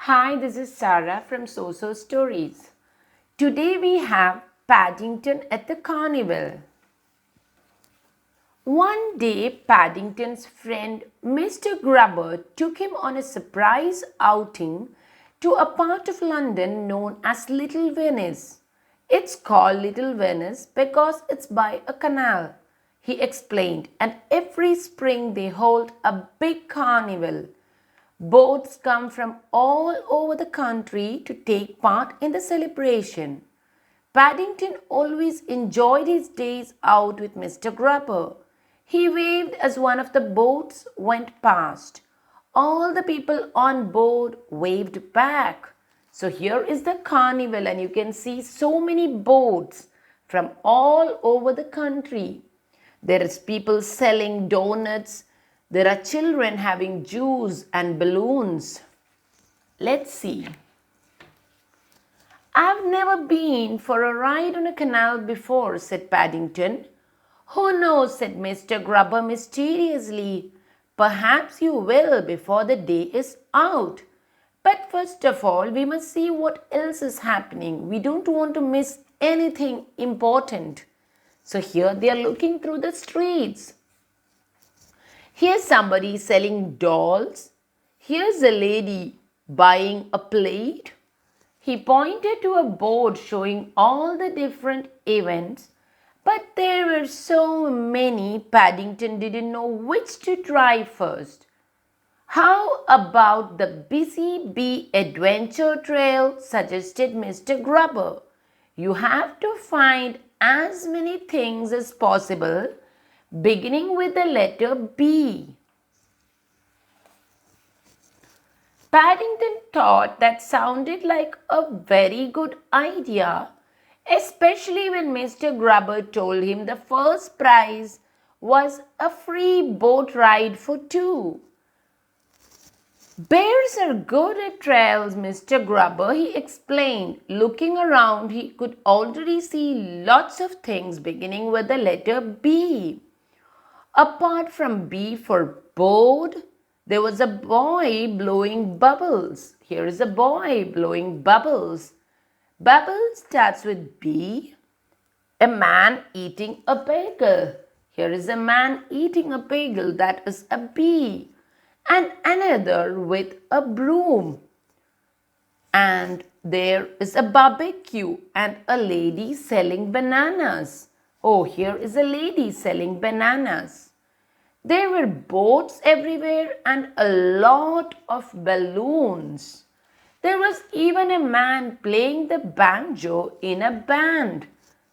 Hi, this is Sarah from So Stories. Today we have Paddington at the Carnival. One day, Paddington's friend Mr. Grubber took him on a surprise outing to a part of London known as Little Venice. It's called Little Venice because it's by a canal, he explained, and every spring they hold a big carnival. Boats come from all over the country to take part in the celebration. Paddington always enjoyed his days out with Mr. Grubber. He waved as one of the boats went past. All the people on board waved back. So here is the carnival, and you can see so many boats from all over the country. There is people selling donuts. There are children having juice and balloons. Let's see. I've never been for a ride on a canal before, said Paddington. Who knows, said Mr. Grubber mysteriously. Perhaps you will before the day is out. But first of all, we must see what else is happening. We don't want to miss anything important. So here they are looking through the streets. Here's somebody selling dolls. Here's a lady buying a plate. He pointed to a board showing all the different events, but there were so many, Paddington didn't know which to try first. How about the Busy Bee Adventure Trail, suggested Mr. Grubber. You have to find as many things as possible, beginning with the letter B. Paddington thought that sounded like a very good idea, especially when Mr. Grubber told him the first prize was a free boat ride for two. Bears are good at trails, Mr. Grubber, he explained. Looking around, he could already see lots of things beginning with the letter B. Apart from B for board, there was a boy blowing bubbles. Here is a boy blowing bubbles. Bubble starts with B. A man eating a bagel. Here is a man eating a bagel. That is a B. And another with a broom. And there is a barbecue and a lady selling bananas. Oh, here is a lady selling bananas. There were boats everywhere and a lot of balloons. There was even a man playing the banjo in a band.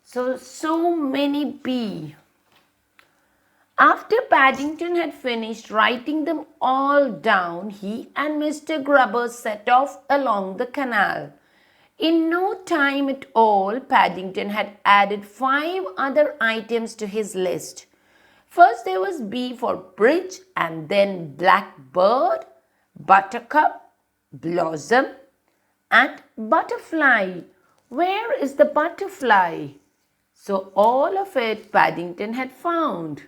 So many B. After Paddington had finished writing them all down, he and Mr. Grubber set off along the canal. In no time at all, Paddington had added 5 other items to his list. First there was B for bridge, and then blackbird, buttercup, blossom, and butterfly. Where is the butterfly? So all of it Paddington had found.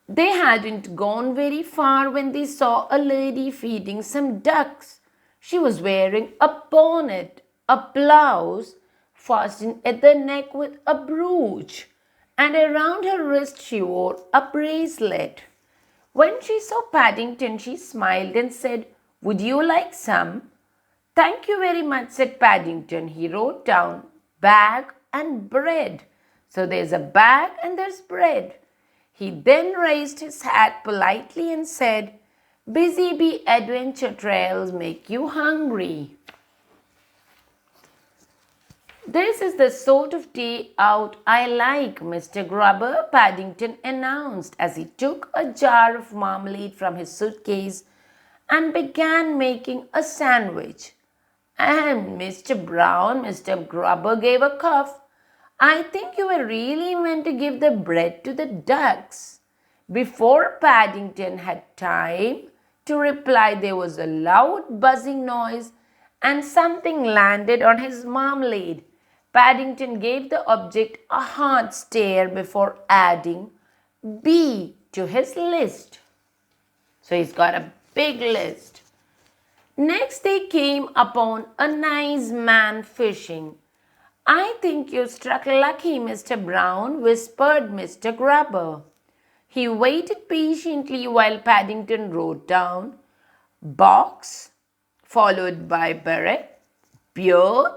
They hadn't gone very far when they saw a lady feeding some ducks. She was wearing a bonnet, a blouse, fastened at the neck with a brooch, and around her wrist she wore a bracelet. When she saw Paddington, she smiled and said, "Would you like some?" "Thank you very much," said Paddington. He wrote down bag and bread. So there's a bag and there's bread. He then raised his hat politely and said, "Busy Bee Adventure Trails make you hungry." "This is the sort of day out I like, Mr. Grubber," Paddington announced as he took a jar of marmalade from his suitcase and began making a sandwich. "And Mr. Brown," Mr. Grubber gave a cough, "I think you were really meant to give the bread to the ducks." Before Paddington had time to reply, there was a loud buzzing noise and something landed on his marmalade. Paddington gave the object a hard stare before adding B to his list. So he's got a big list. Next, they came upon a nice man fishing. I think you struck lucky, Mr. Brown, whispered Mr. Grubber. He waited patiently while Paddington wrote down box, followed by beret, beard,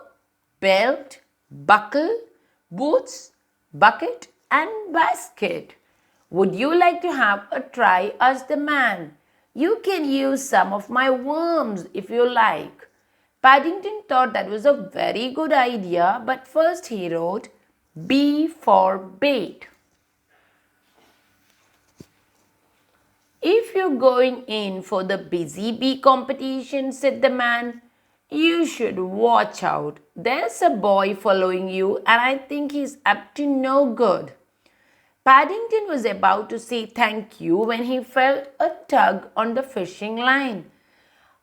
belt, buckle, boots, bucket, and basket. Would you like to have a try? Asked the man. You can use some of my worms if you like. Paddington thought that was a very good idea, but first he wrote B for bait. If you're going in for the busy bee competition, said the man, you should watch out. There's a boy following you, and I think he's up to no good. Paddington was about to say thank you when he felt a tug on the fishing line.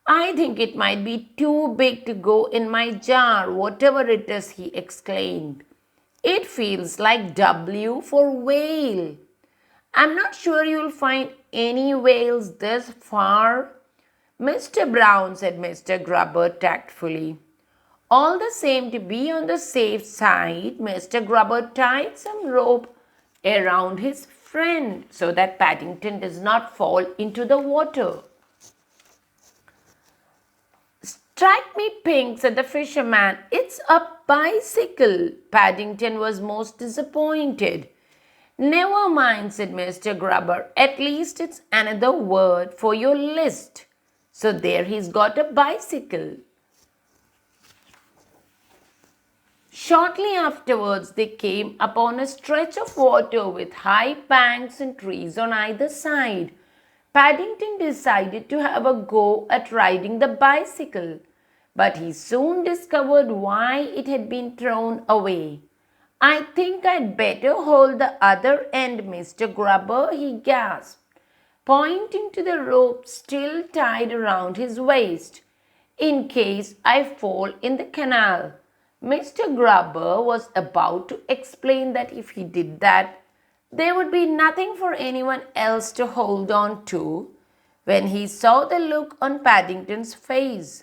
I think it might be too big to go in my jar, whatever it is, he exclaimed. It feels like W for whale. I'm not sure you'll find any whales this far. Mr. Brown, said Mr. Grubber tactfully. All the same, to be on the safe side, Mr. Grubber tied some rope around his friend so that Paddington does not fall into the water. Strike me pink, said the fisherman. It's a bicycle. Paddington was most disappointed. Never mind, said Mr. Grubber. At least it's another word for your list. So there he's got a bicycle. Shortly afterwards, they came upon a stretch of water with high banks and trees on either side. Paddington decided to have a go at riding the bicycle, but he soon discovered why it had been thrown away. I think I'd better hold the other end, Mr. Grubber, he gasped, pointing to the rope still tied around his waist, in case I fall in the canal. Mr. Grubber was about to explain that if he did that, there would be nothing for anyone else to hold on to, when he saw the look on Paddington's face.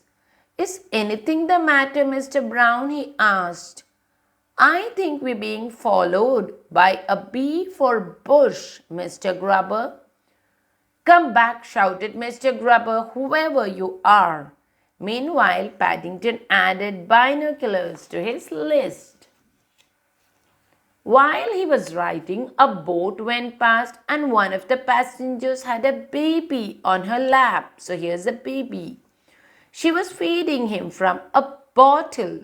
Is anything the matter, Mr. Brown? He asked. I think we're being followed by a B for bush, Mr. Grubber. Come back, shouted Mr. Grubber, whoever you are. Meanwhile, Paddington added binoculars to his list. While he was writing, a boat went past and one of the passengers had a baby on her lap. So here's a baby. She was feeding him from a bottle.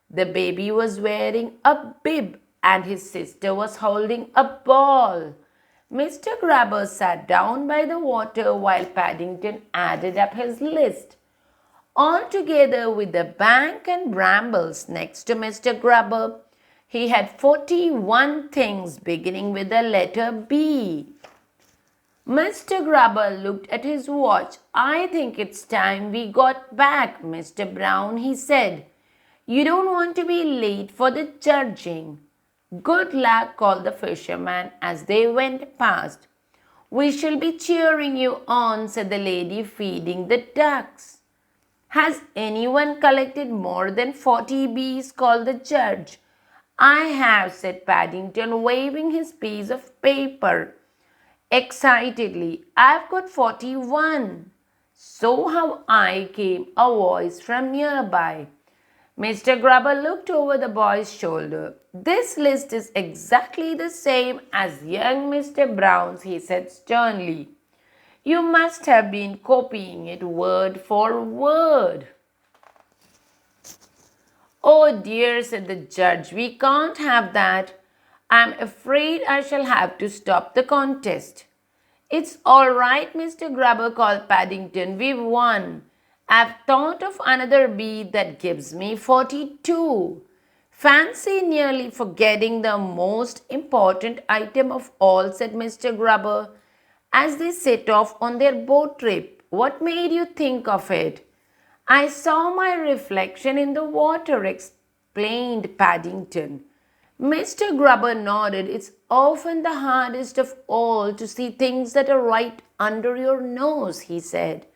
The baby was wearing a bib and his sister was holding a ball. Mr. Grubber sat down by the water while Paddington added up his list. Altogether, with the bank and brambles next to Mr. Grubber, he had 41 things beginning with the letter B. Mr. Grubber looked at his watch. I think it's time we got back, Mr. Brown, he said. You don't want to be late for the judging. Good luck, called the fisherman as they went past. We shall be cheering you on, said the lady feeding the ducks. Has anyone collected more than 40 bees? Called the judge. I have, said Paddington, waving his piece of paper excitedly. I've got 41. So have I, came a voice from nearby. Mr. Grubber looked over the boy's shoulder. This list is exactly the same as young Mr. Brown's, he said sternly. You must have been copying it word for word. Oh dear, said the judge, we can't have that. I'm afraid I shall have to stop the contest. It's all right, Mr. Grubber, called Paddington. We've won. I've thought of another bee that gives me 42. Fancy nearly forgetting the most important item of all, said Mr. Grubber, as they set off on their boat trip. What made you think of it? I saw my reflection in the water, explained Paddington. Mr. Grubber nodded. It's often the hardest of all to see things that are right under your nose, he said.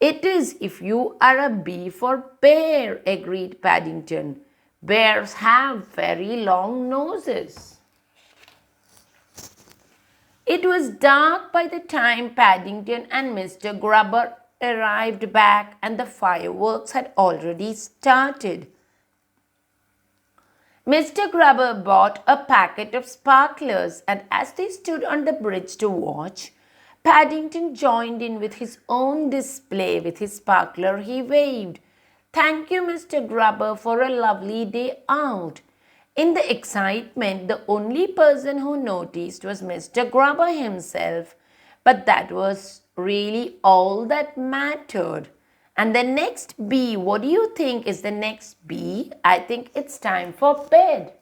It is if you are a B for bear, agreed Paddington. Bears have very long noses. It was dark by the time Paddington and Mr. Grubber arrived back, and the fireworks had already started. Mr. Grubber bought a packet of sparklers, and as they stood on the bridge to watch, Paddington joined in with his own display. With his sparkler, he waved. "Thank you, Mr. Grubber, for a lovely day out." In the excitement, the only person who noticed was Mr. Grubber himself, but that was really all that mattered. And the next B, what do you think is the next B? I think it's time for bed.